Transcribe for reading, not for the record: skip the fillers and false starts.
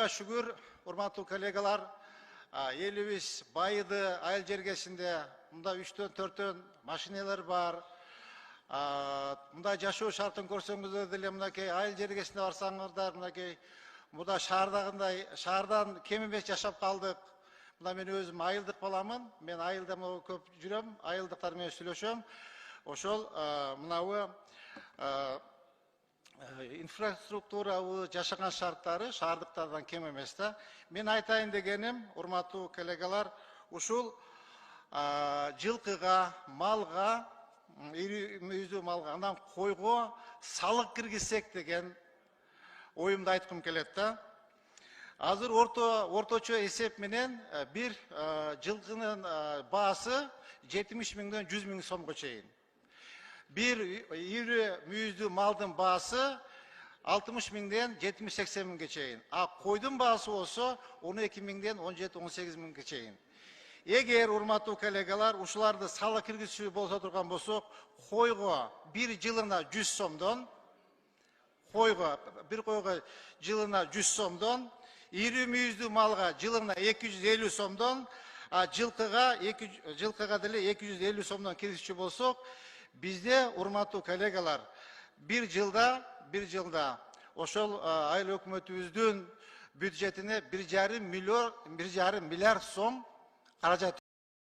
Şükür, urmatlı kollegalar, elimiz bayıdı, ayıl jergesinde, bunda 3'tön 4'tön maşineler var. Bunda yaşoo şartын көрсөңүздөр деле мынакей айыл жергесине барсаңыздар, мынакей мында шаардан кем эмес жашап калдык. Мына мен өзүм айылдык баламын. Мен айылда көп жүрөм, айылдыктар менен сүйлөшөм. Ошол мынабу инфраструктура жашаган шарттары шаардыктардан кем эмес да. Мен айтайын дегеним, урматтуу коллегалар, ушул жылкыга, малга, ири мүйүздүү малга, андан койго салык киргизсек деген оюмду айткым келет да. Азыр орточо эсеп менен бир жылкынын баасы 70 миңден 100 миң сомго чейин. Bir iri müyüzdü malın bağısı 60 minden 70-80 min geçeyin. Koydun bağısı olsa 12 minden 17-18 min geçeyin. Eğer urmatlı kollegalar uşularda salı kirgizçi bolsa durgan bolsa koyga bir yılına 100 somdan bir koyga yılına 100 somdan iri müyüzdü malga yılına 250 somdan жылкыга деле 250 сомдон киргизчи болсок, bizde urmatlı kollegalar bir yılda ошол айыл өкмөтүбүздүн бюджетине 1,5 milyar сом каражат